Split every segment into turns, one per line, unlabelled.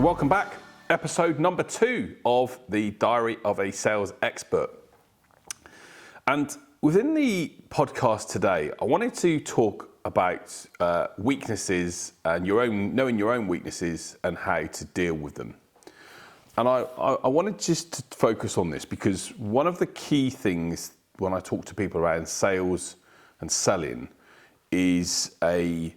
welcome back. Episode number 2 of the Diary of a Sales Expert. And within the podcast today, I wanted to talk about weaknesses and knowing your own weaknesses and how to deal with them. And I wanted just to focus on this because one of the key things when I talk to people around sales and selling is a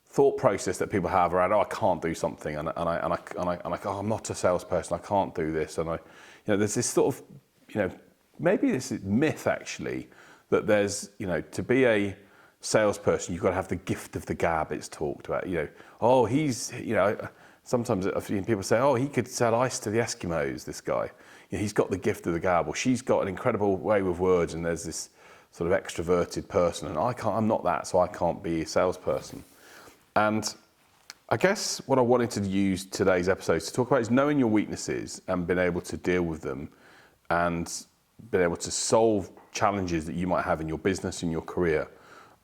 thought process that people have around, I can't do something, and I'm not a salesperson, I can't do this, and there's this sort of, maybe this is myth actually, that there's, to be a salesperson, you've got to have the gift of the gab. It's talked about, sometimes I've seen people say, he could sell ice to the Eskimos, this guy. He's got the gift of the gab, or she's got an incredible way with words, and there's this sort of extroverted person, and I'm not that, so I can't be a salesperson. And I guess what I wanted to use today's episode to talk about is knowing your weaknesses and being able to deal with them and being able to solve challenges that you might have in your business, in your career,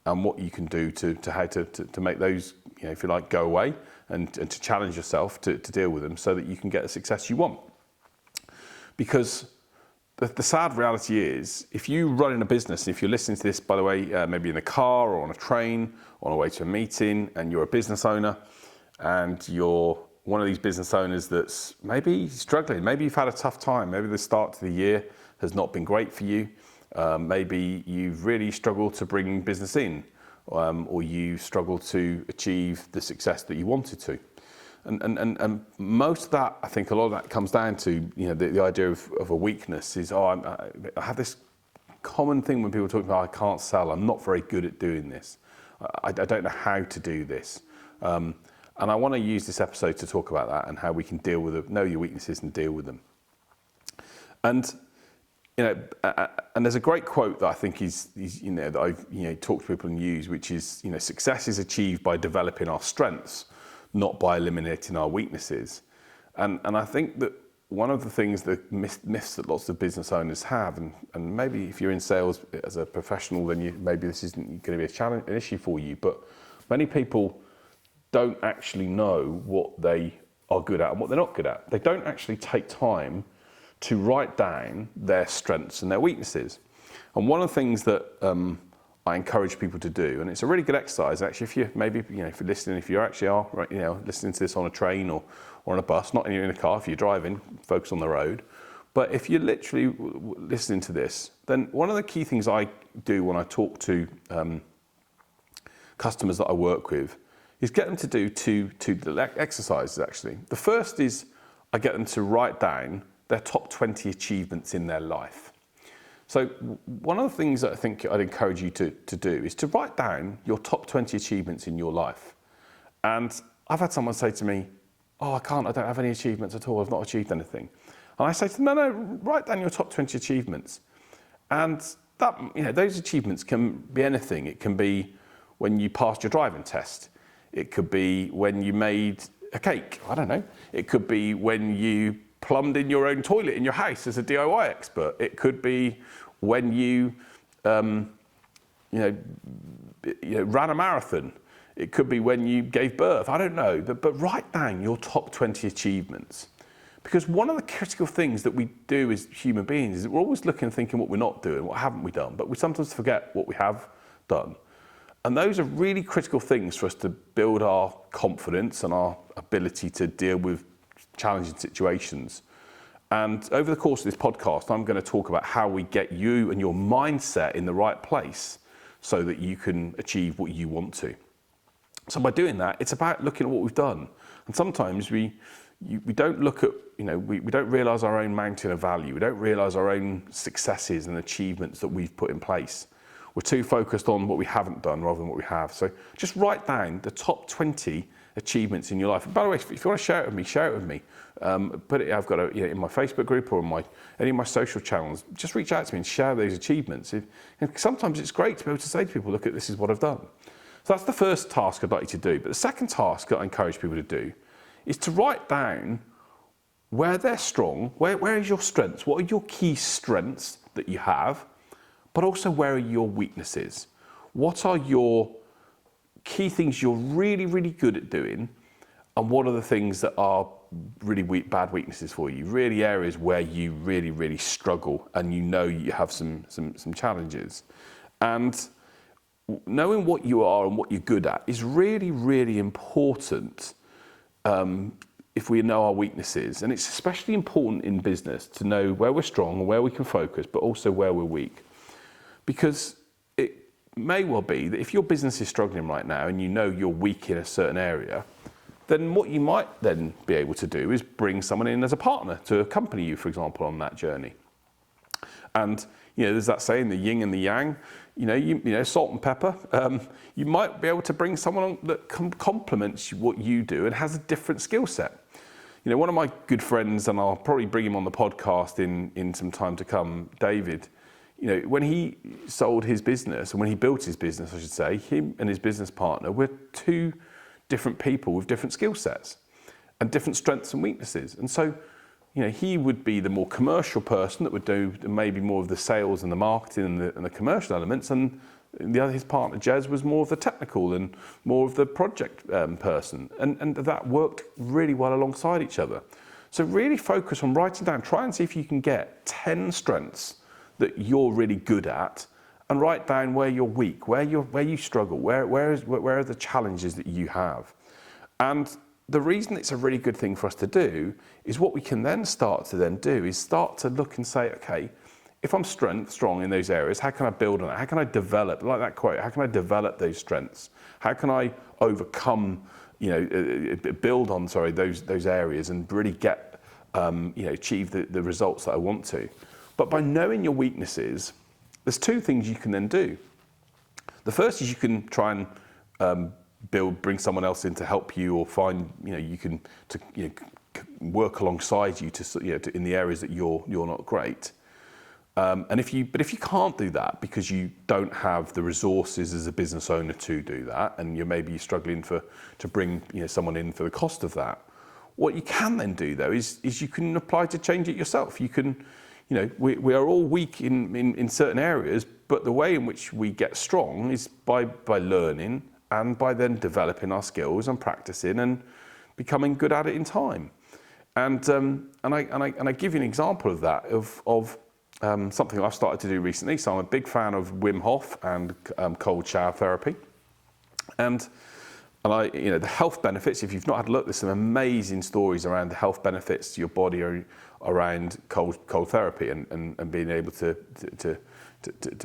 and what you can do to how to make those, if you like, go away and to challenge yourself to deal with them so that you can get the success you want. Because the sad reality is, if you run in a business, if you're listening to this, by the way, maybe in a car or on a train, or on a way to a meeting, and you're a business owner, and you're one of these business owners that's maybe struggling, maybe you've had a tough time, maybe the start to the year has not been great for you, maybe you've really struggled to bring business in, or you struggled to achieve the success that you wanted to. And most of that, I think a lot of that comes down to, the idea of a weakness is, I have this common thing when people talk about, I can't sell, I'm not very good at doing this. I don't know how to do this. And I want to use this episode to talk about that and how we can deal with it, know your weaknesses and deal with them. And, and there's a great quote that I think is that I've, talked to people and use, which is, success is achieved by developing our strengths, not by eliminating our weaknesses. And I think that one of the things, the myths that lots of business owners have, and maybe if you're in sales as a professional, then maybe this isn't going to be a challenge, an issue for you, but many people don't actually know what they are good at and what they're not good at. They don't actually take time to write down their strengths and their weaknesses. And one of the things that I encourage people to do, and it's a really good exercise actually, if you're listening, if you actually are listening to this on a train or on a bus, not in a car, if you're driving, focus on the road. But if you're literally listening to this, then one of the key things I do when I talk to customers that I work with is get them to do two exercises actually. The first is I get them to write down their top 20 achievements in their life. So one of the things that I think I'd encourage you to do is to write down your top 20 achievements in your life. And I've had someone say to me, I don't have any achievements at all, I've not achieved anything. And I say to them, no, write down your top 20 achievements. And that, those achievements can be anything. It can be when you passed your driving test. It could be when you made a cake, I don't know. It could be when you plumbed in your own toilet in your house as a DIY expert. It could be when you, ran a marathon. It could be when you gave birth. I don't know, but write down your top 20 achievements. Because one of the critical things that we do as human beings is that we're always looking and thinking what we're not doing, what haven't we done, but we sometimes forget what we have done. And those are really critical things for us to build our confidence and our ability to deal with challenging situations. And over the course of this podcast, I'm going to talk about how we get you and your mindset in the right place so that you can achieve what you want to. So by doing that, it's about looking at what we've done. And sometimes we don't look at, we don't realize our own mountain of value. We don't realize our own successes and achievements that we've put in place. We're too focused on what we haven't done rather than what we have. So just write down the top 20 achievements in your life. And by the way, if you want to share it with me, share it with me. I've got in my Facebook group or any of my social channels, just reach out to me and share those achievements. And sometimes it's great to be able to say to people, look, this is what I've done. So that's the first task I'd like you to do. But the second task that I encourage people to do is to write down where they're strong, where is your strengths, what are your key strengths that you have, but also where are your weaknesses? What are your key things you're really, really good at doing, and what are the things that are really bad weaknesses for you, really areas where you really struggle and you have some challenges. And knowing what you are and what you're good at is really important if we know our weaknesses. And it's especially important in business to know where we're strong and where we can focus, but also where we're weak. Because it may well be that if your business is struggling right now and you know you're weak in a certain area, then what you might then be able to do is bring someone in as a partner to accompany you, for example, on that journey. And there's that saying, the yin and the yang. Salt and pepper. You might be able to bring someone on that complements what you do and has a different skill set. One of my good friends, and I'll probably bring him on the podcast in some time to come, David. When he sold his business, and when he built his business, I should say, him and his business partner were two different people with different skill sets and different strengths and weaknesses. And so, he would be the more commercial person that would do maybe more of the sales and the marketing and the commercial elements, and his partner Jez was more of the technical and more of the project person, and that worked really well alongside each other. So really focus on writing down, try and see if you can get 10 strengths that you're really good at, and write down where you're weak, where you struggle, where are the challenges that you have. And the reason it's a really good thing for us to do is what we can then start to do is start to look and say, okay, if I'm strong in those areas, how can I build on it? How can I develop, like that quote, how can I develop those strengths? How can I overcome, build on, those areas and really get, achieve the results that I want to? But by knowing your weaknesses, there's two things you can then do. The first is you can try and bring someone else in to help you, or find, you can work alongside you to in the areas that you're not great. But if you can't do that because you don't have the resources as a business owner to do that, and you're maybe struggling to bring someone in for the cost of that, what you can then do though is you can apply to change it yourself. You can, we are all weak in certain areas, but the way in which we get strong is by learning, and by then developing our skills and practicing and becoming good at it in time. And I give you an example of that, of something I've started to do recently. So I'm a big fan of Wim Hof and cold shower therapy. And the health benefits, if you've not had a look, there's some amazing stories around the health benefits to your body around cold therapy and being able to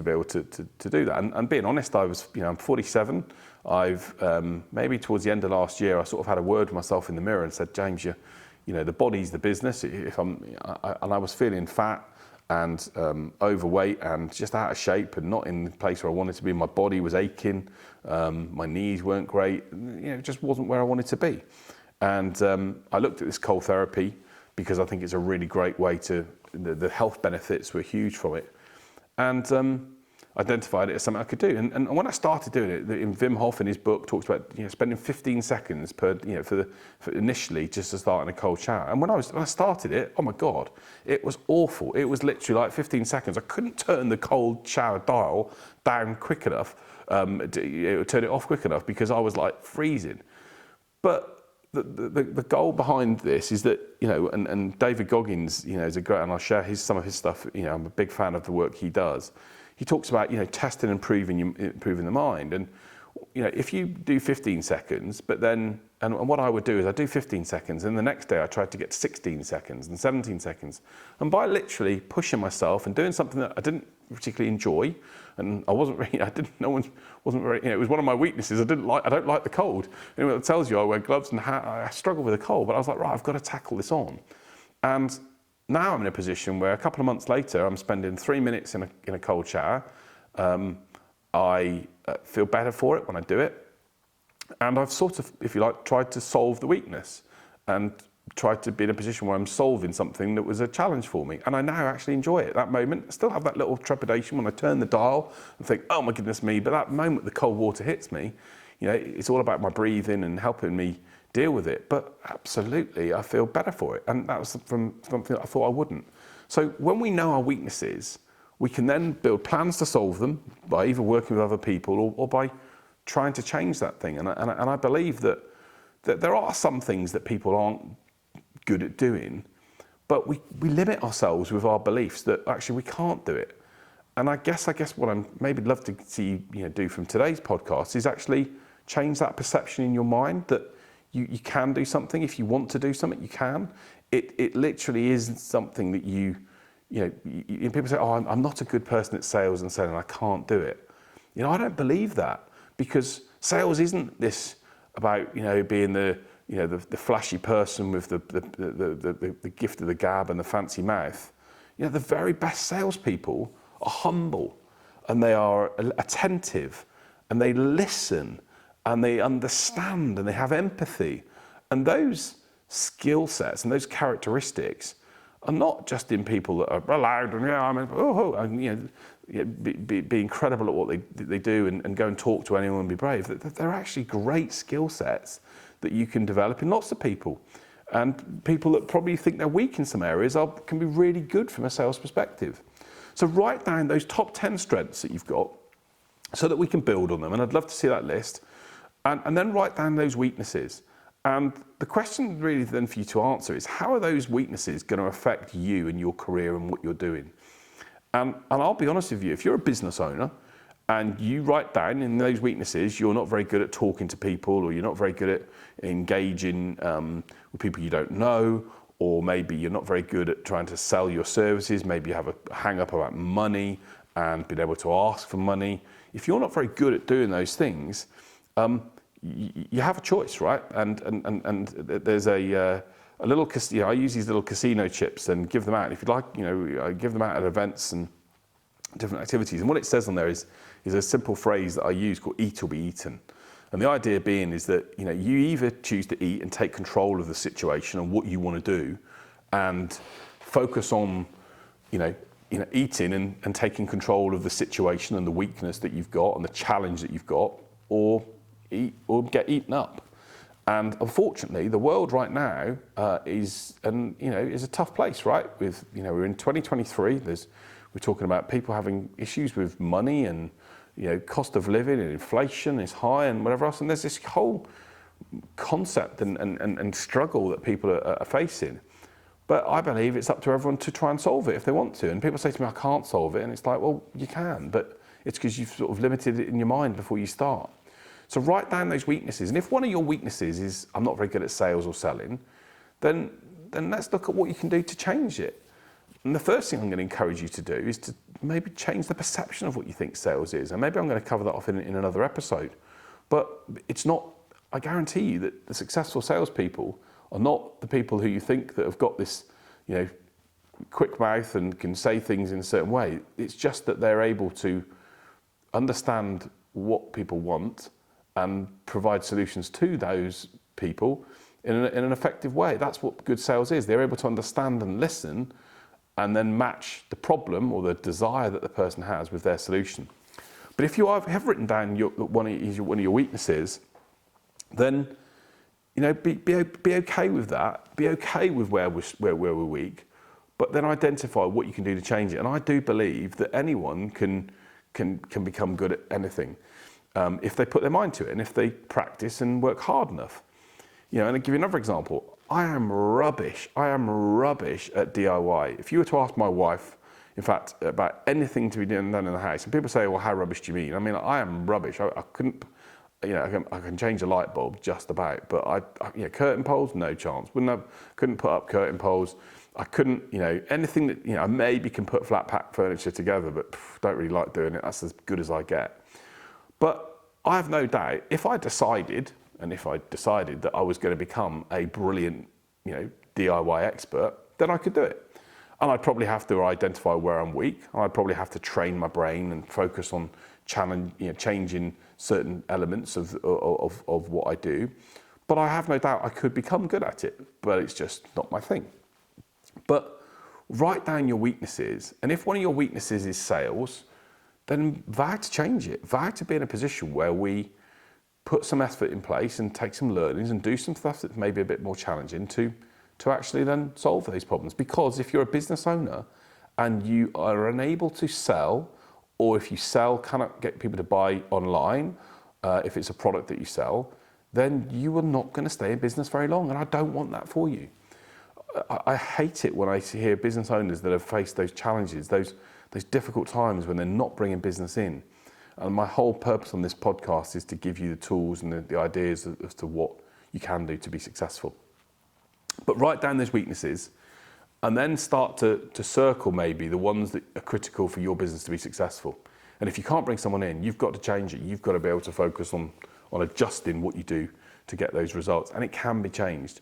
be able to do that. And being honest, I'm 47. I've maybe towards the end of last year, I sort of had a word with myself in the mirror and said, James, the body's the business. And I was feeling fat and overweight and just out of shape and not in the place where I wanted to be. My body was aching, my knees weren't great. It just wasn't where I wanted to be. And I looked at this cold therapy because I think it's a really great way the health benefits were huge from it. And identified it as something I could do. And when I started doing it, in Wim Hof in his book talks about spending 15 seconds per for initially just to start in a cold shower. And when I started it, oh my God, it was awful. It was literally like 15 seconds. I couldn't turn the cold shower dial down quick enough, turn it off quick enough, because I was like freezing. But the goal behind this is that, and David Goggins, is a great, and I'll share some of his stuff. I'm a big fan of the work he does. He talks about, testing and improving the mind. And, if you do 15 seconds, but then, and what I would do is I do 15 seconds, and the next day I tried to get 16 seconds and 17 seconds. And by literally pushing myself and doing something that I didn't particularly enjoy, and I wasn't really, wasn't very, it was one of my weaknesses. I don't like the cold. Anyway, it tells you I wear gloves and I struggle with the cold, but I was like, right, I've got to tackle this on. And now I'm in a position where a couple of months later, I'm spending 3 minutes in a cold shower. I feel better for it when I do it. And I've sort of, if you like, tried to solve the weakness and tried to be in a position where I'm solving something that was a challenge for me. And I now actually enjoy it. That moment, I still have that little trepidation when I turn the dial and think, oh my goodness me. But that moment the cold water hits me, it's all about my breathing and helping me deal with it. But absolutely, I feel better for it. And that was from something that I thought I wouldn't. So when we know our weaknesses, we can then build plans to solve them by either working with other people or by trying to change that thing. And I believe that there are some things that people aren't good at doing, but we limit ourselves with our beliefs that actually we can't do it. And I guess what I'm maybe love to see you do from today's podcast is actually change that perception in your mind that you can do something. If you want to do something, you can. It literally is something that you people say, oh, I'm not a good person at sales and selling, I can't do it. I don't believe that, because sales isn't this about being the flashy person with the gift of the gab and the fancy mouth. The very best salespeople are humble, and they are attentive, and they listen, and they understand, and they have empathy. And those skill sets and those characteristics are not just in people that are loud and be incredible at what they do and go and talk to anyone and be brave. They're actually great skill sets that you can develop in lots of people. And people that probably think they're weak in some areas can be really good from a sales perspective. So write down those top 10 strengths that you've got so that we can build on them. And I'd love to see that list. And then write down those weaknesses. And the question really then for you to answer is, how are those weaknesses going to affect you and your career and what you're doing? And I'll be honest with you, if you're a business owner and you write down in those weaknesses, you're not very good at talking to people, or you're not very good at engaging with people you don't know, or maybe you're not very good at trying to sell your services, maybe you have a hang up about money and being able to ask for money. If you're not very good at doing those things, you have a choice, right? And there's a little, I use these little casino chips and give them out. If you'd like, I give them out at events and different activities. And what it says on there is a simple phrase that I use called "eat or be eaten." And the idea being is that you either choose to eat and take control of the situation and what you want to do, and focus on eating and taking control of the situation and the weakness that you've got and the challenge that you've got, or get eaten up. And unfortunately, the world right now is a tough place, right? With we're in 2023. We're talking about people having issues with money, and cost of living and inflation is high and whatever else. And there's this whole concept and struggle that people are facing. But I believe it's up to everyone to try and solve it if they want to. And people say to me, I can't solve it. And it's like, well, you can, but it's because you've sort of limited it in your mind before you start. So write down those weaknesses. And if one of your weaknesses is, I'm not very good at sales or selling, then let's look at what you can do to change it. And the first thing I'm going to encourage you to do is to maybe change the perception of what you think sales is. And maybe I'm going to cover that off in another episode. But it's not, I guarantee you that the successful salespeople are not the people who you think that have got this, quick mouth and can say things in a certain way. It's just that they're able to understand what people want and provide solutions to those people in an effective way. That's what good sales is. They're able to understand and listen, and then match the problem or the desire that the person has with their solution. But if you have written down one of your weaknesses, then be okay with that. Be okay with where we're weak, but then identify what you can do to change it. And I do believe that anyone can become good at anything if they put their mind to it and if they practice and work hard enough. And I'll give you another example. I am rubbish at DIY. If you were to ask my wife, in fact, about anything to be done in the house, and people say, well, how rubbish do you mean? I mean, I am rubbish. I couldn't, I can change a light bulb just about, but curtain poles, no chance. Couldn't put up curtain poles. I couldn't, anything that, I maybe can put flat pack furniture together, but don't really like doing it. That's as good as I get. But I have no doubt, if I decided that I was going to become a brilliant, DIY expert, then I could do it. And I'd probably have to identify where I'm weak. I'd probably have to train my brain and focus on changing certain elements of what I do. But I have no doubt I could become good at it, but it's just not my thing. But write down your weaknesses. And if one of your weaknesses is sales, then vow to change it. Vow to be in a position where we put some effort in place and take some learnings and do some stuff that's maybe a bit more challenging to actually then solve those problems. Because if you're a business owner and you are unable to sell, or if you sell, cannot get people to buy online, if it's a product that you sell, then you are not going to stay in business very long. And I don't want that for you. I hate it when I hear business owners that have faced those challenges, those difficult times when they're not bringing business in. And my whole purpose on this podcast is to give you the tools and the ideas as to what you can do to be successful. But write down those weaknesses and then start to circle maybe the ones that are critical for your business to be successful. And if you can't bring someone in, you've got to change it. You've got to be able to focus on adjusting what you do to get those results. And it can be changed.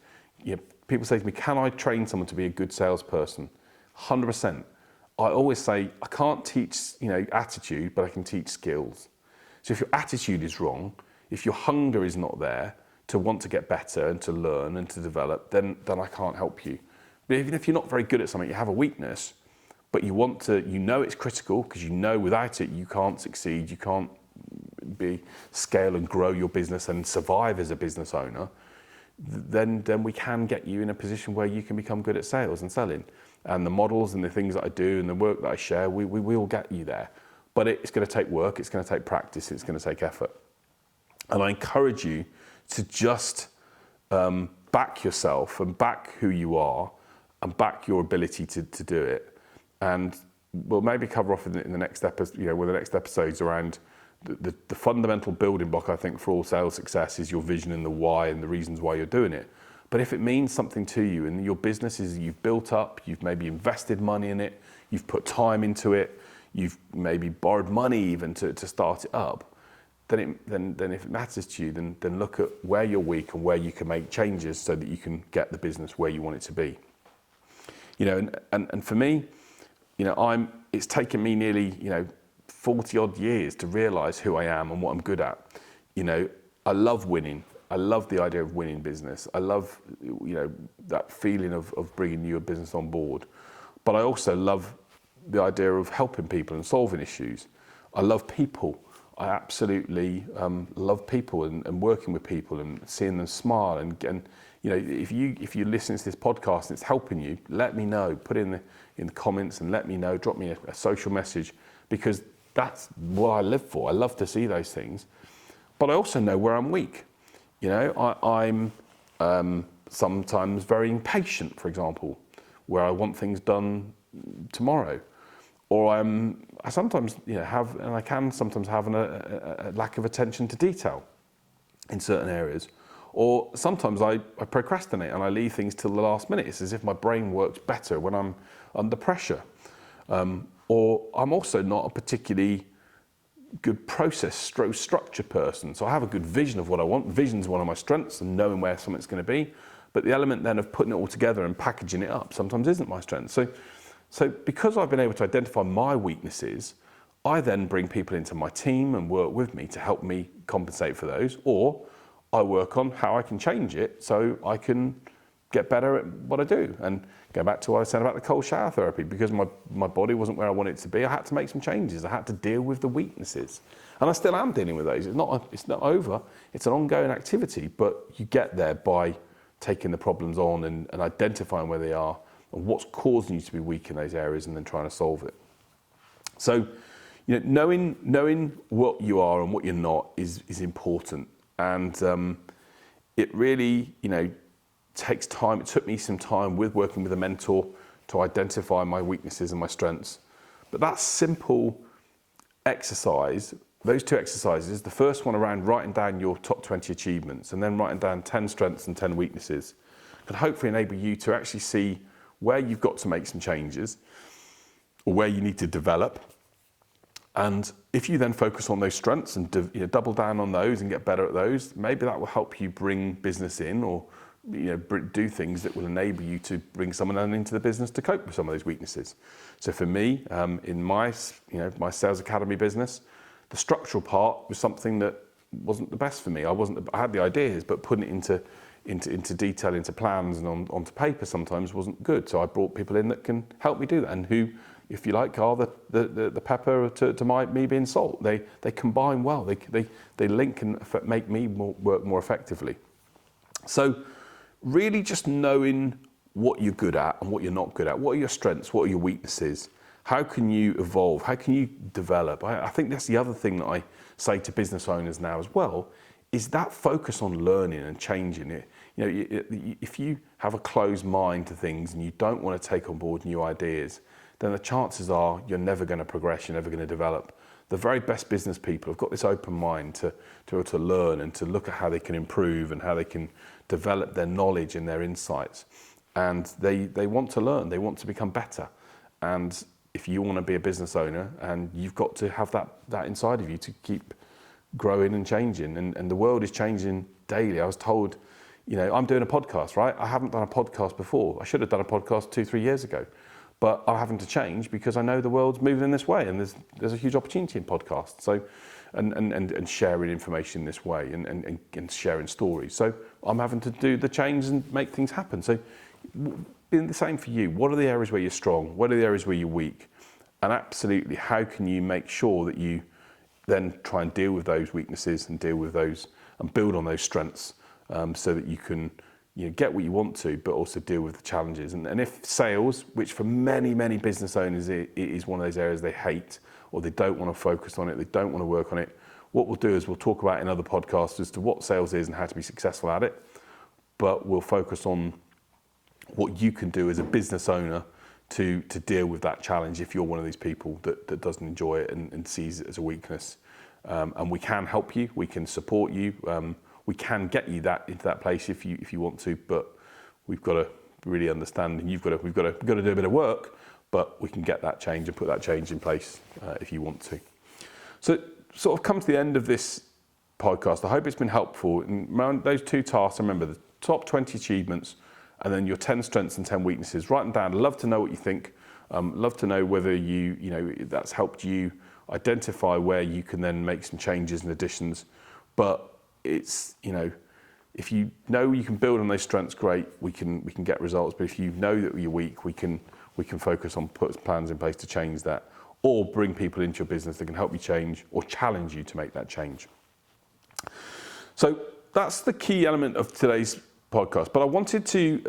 People say to me, can I train someone to be a good salesperson? 100%. I always say, I can't teach, attitude, but I can teach skills. So if your attitude is wrong, if your hunger is not there to want to get better and to learn and to develop, then I can't help you. But even if you're not very good at something, you have a weakness, but you want to, it's critical because without it, you can't succeed, you can't scale and grow your business and survive as a business owner, then we can get you in a position where you can become good at sales and selling. And the models and the things that I do and the work that I share, we will get you there. But it's going to take work, it's going to take practice, it's going to take effort. And I encourage you to just back yourself and back who you are and back your ability to do it. And we'll maybe cover off in the next episode, with the next episodes around the fundamental building block, I think, for all sales success is your vision and the why and the reasons why you're doing it. But if it means something to you and your business is you've built up, you've maybe invested money in it, you've put time into it, you've maybe borrowed money even to start it up, then if it matters to you, then look at where you're weak and where you can make changes so that you can get the business where you want it to be. And for me, it's taken me nearly 40 odd years to realize who I am and what I'm good at. I love winning. I love the idea of winning business. I love, that feeling of bringing new business on board. But I also love the idea of helping people and solving issues. I love people. I absolutely love people and working with people and seeing them smile. And if you listen to this podcast and it's helping you, let me know. Put it in the comments and let me know. Drop me a social message, because that's what I live for. I love to see those things. But I also know where I'm weak. I'm sometimes very impatient, for example, where I want things done tomorrow. Or I sometimes I can sometimes have a lack of attention to detail in certain areas. Or sometimes I procrastinate and I leave things till the last minute. It's as if my brain works better when I'm under pressure. Or I'm also not a particularly good process structure person. So I have a good vision of what I want. Vision's one of my strengths, and knowing where something's going to be. But the element then of putting it all together and packaging it up sometimes isn't my strength. So because I've been able to identify my weaknesses, I then bring people into my team and work with me to help me compensate for those, or I work on how I can change it so I can get better at what I do. And go back to what I said about the cold shower therapy, because my body wasn't where I wanted it to be, I had to make some changes. I had to deal with the weaknesses. And I still am dealing with those. It's not over, it's an ongoing activity, but you get there by taking the problems on and identifying where they are and what's causing you to be weak in those areas and then trying to solve it. So, knowing what you are and what you're not is important. And it really, takes time. It took me some time with working with a mentor to identify my weaknesses and my strengths. But that simple exercise, those two exercises, the first one around writing down your top 20 achievements and then writing down 10 strengths and 10 weaknesses, can hopefully enable you to actually see where you've got to make some changes or where you need to develop. And if you then focus on those strengths and double down on those and get better at those, maybe that will help you bring business in or do things that will enable you to bring someone into the business to cope with some of those weaknesses. So for me, in my Sales Academy business, the structural part was something that wasn't the best for me. I had the ideas, but putting it into detail, into plans and onto paper sometimes wasn't good. So I brought people in that can help me do that, and who, if you like, are the pepper to me being salt. They combine well. They link and make me work more effectively. So really just knowing what you're good at and what you're not good at. What are your strengths? What are your weaknesses? How can you evolve? How can you develop? I think that's the other thing that I say to business owners now as well, is that focus on learning and changing it. You know, if you have a closed mind to things and you don't want to take on board new ideas, then the chances are you're never going to progress, you're never going to develop. The very best business people have got this open mind to be able to learn and to look at how they can improve and how they can develop their knowledge and their insights. And they want to learn, they want to become better. And if you want to be a business owner, and you've got to have that inside of you to keep growing and changing. And the world is changing daily. I was told, you know, I'm doing a podcast, right? I haven't done a podcast before. I should have done a podcast 2-3 years ago. But I'm having to change because I know the world's moving in this way, and there's a huge opportunity in podcasts. So, and sharing information this way, and sharing stories. So I'm having to do the change and make things happen. So, being the same for you. What are the areas where you're strong? What are the areas where you're weak? And absolutely, how can you make sure that you then try and deal with those weaknesses and deal with those and build on those strengths, so that you can, you know, get what you want to, but also deal with the challenges. And if sales, which for many business owners it is one of those areas they hate, or they don't want to focus on it, they don't want to work on it, what we'll do is we'll talk about in other podcasts as to what sales is and how to be successful at it. But we'll focus on what you can do as a business owner to deal with that challenge if you're one of these people that doesn't enjoy it and sees it as a weakness. And we can help you, we can support you, we can get you into that place if you want to, but we've got to really understand, and we've got to do a bit of work, but we can get that change and put that change in place if you want to. So sort of come to the end of this podcast. I hope it's been helpful. And around those 2 tasks, remember the top 20 achievements and then your 10 strengths and 10 weaknesses. Write them down. I'd love to know what you think. Love to know whether you know that's helped you identify where you can then make some changes and additions. But it's, you know, if you know you can build on those strengths, great, we can get results. But if you know that you're weak, we can focus on put plans in place to change that, or bring people into your business that can help you change or challenge you to make that change. So that's the key element of today's podcast. But I wanted to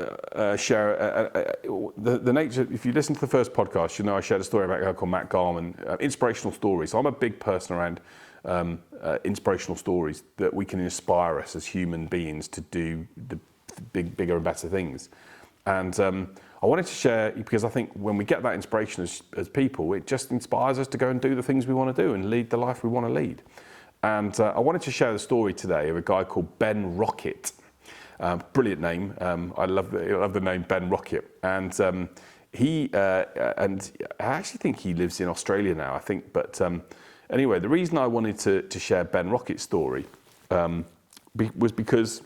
share the nature. If you listen to the first podcast, you know I shared a story about a guy called Matt Garman, inspirational stories. So I'm a big person around inspirational stories that we can inspire us as human beings to do the bigger and better things. And I wanted to share, because I think when we get that inspiration as people, it just inspires us to go and do the things we want to do and lead the life we want to lead. And I wanted to share the story today of a guy called Ben Rocket. Brilliant name. I love the name Ben Rocket. And and I actually think he lives in Australia now, I think. But anyway, the reason I wanted to share Ben Rocket's story was because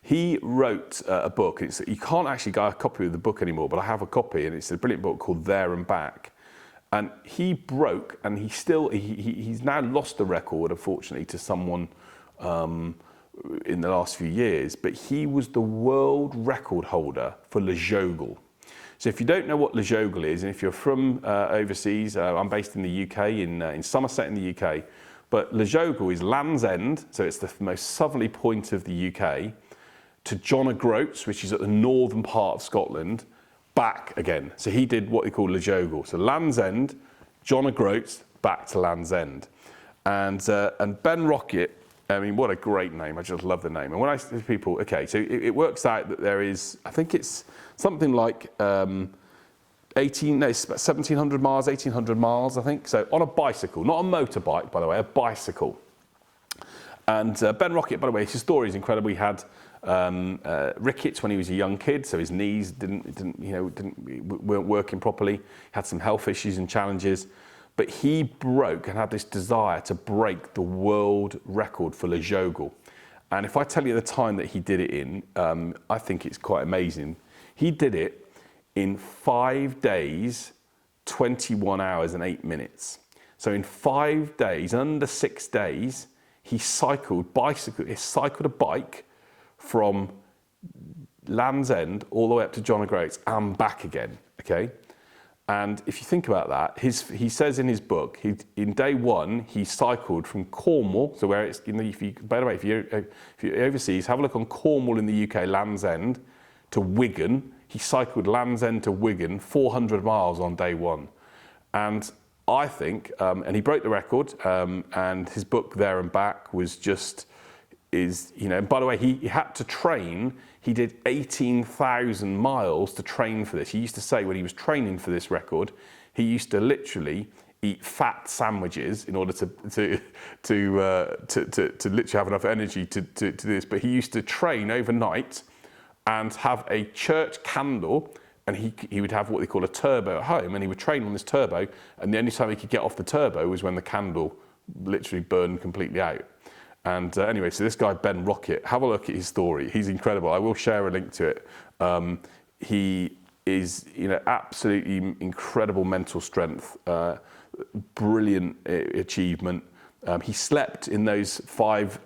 he wrote a book. You can't actually get a copy of the book anymore, but I have a copy, and it's a brilliant book called There and Back. And he broke, and he's now lost the record, unfortunately, to someone in the last few years, but he was the world record holder for Le Jogel. So if you don't know what Le Jogel is, and if you're from overseas, I'm based in the UK, in Somerset in the UK, but Le Jogel is Land's End, so it's the most southerly point of the UK, to John O'Groats, which is at the northern part of Scotland, back again. So he did what he called Le Jogel. So Land's End, John O'Groats, back to Land's End. And Ben Rocket, I mean, what a great name. I just love the name. And when I say to people, okay, so it works out that there is, I think it's something like 1,700 miles, 1,800 miles, I think. So on a bicycle, not a motorbike, by the way, a bicycle. And Ben Rocket, by the way, his story is incredible. He had rickets when he was a young kid, so his knees weren't working properly. He had some health issues and challenges. But he broke and had this desire to break the world record for Le Jogel. And if I tell you the time that he did it in, I think it's quite amazing. He did it in 5 days, 21 hours and 8 minutes. So in 5 days, under 6 days, he cycled a bike from Land's End all the way up to John O'Groats and back again, okay? And if you think about that, he says in his book, in day one, he cycled from Cornwall, so where it's, by the way, if you're overseas, have a look on Cornwall in the UK, Land's End, to Wigan. He cycled Land's End to Wigan, 400 miles on day one. And I think, and he broke the record, and his book There and Back was just, is, you know, by the way, he had to train. He did 18,000 miles to train for this. He used to say when he was training for this record, he used to literally eat fat sandwiches in order to literally have enough energy to do this. But he used to train overnight and have a church candle, and he would have what they call a turbo at home, and he would train on this turbo, and the only time he could get off the turbo was when the candle literally burned completely out. And anyway, so this guy, Ben Rocket, have a look at his story. He's incredible. I will share a link to it. He is, you know, absolutely incredible mental strength, brilliant achievement. He slept in those five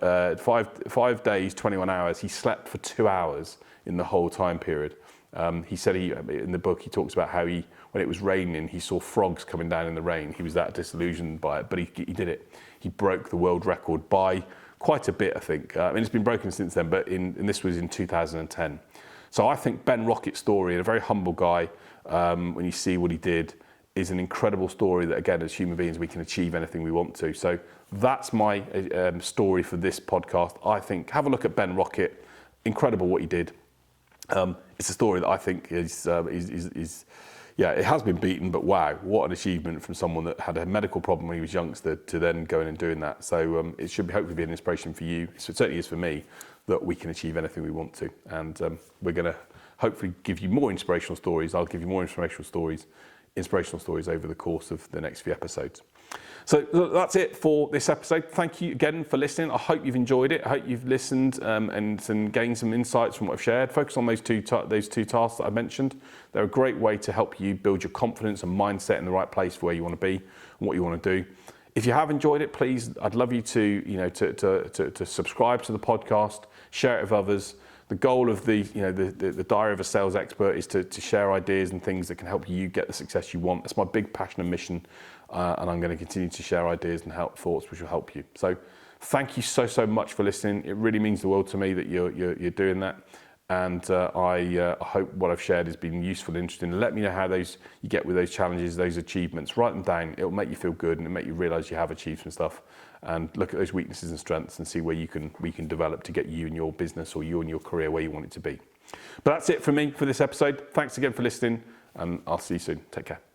days, 21 hours. He slept for 2 hours in the whole time period. He said in the book, he talks about how when it was raining, he saw frogs coming down in the rain. He was that disillusioned by it, but he did it. He broke the world record by quite a bit, I think. I mean, it's been broken since then, but and this was in 2010. So I think Ben Rocket's story, and a very humble guy, when you see what he did, is an incredible story that, again, as human beings, we can achieve anything we want to. So that's my story for this podcast. I think, have a look at Ben Rocket. Incredible what he did. It's a story that I think is yeah, it has been beaten, but wow, what an achievement from someone that had a medical problem when he was youngster to then go in and doing that. So it should hopefully be an inspiration for you. It certainly is for me, that we can achieve anything we want to. And we're going to hopefully give you more inspirational stories. I'll give you more inspirational stories over the course of the next few episodes. So that's it for this episode. Thank you again for listening. I hope you've enjoyed it. I hope you've listened and gained some insights from what I've shared. Focus on those two tasks that I mentioned. They're a great way to help you build your confidence and mindset in the right place for where you want to be and what you want to do. If you have enjoyed it, please, I'd love you to subscribe to the podcast, share it with others. The goal of the Diary of a Sales Expert is to share ideas and things that can help you get the success you want. That's my big passion and mission, and I'm going to continue to share ideas and thoughts which will help you. So thank you so much for listening. It really means the world to me that you're doing that, and I hope what I've shared has been useful and interesting. Let me know how you get with those challenges, those achievements. Write them down. It'll make you feel good, and it'll make you realise you have achieved some stuff. And look at those weaknesses and strengths and see where we can develop to get you and your business or you and your career where you want it to be. But that's it from me for this episode. Thanks again for listening, and I'll see you soon. Take care.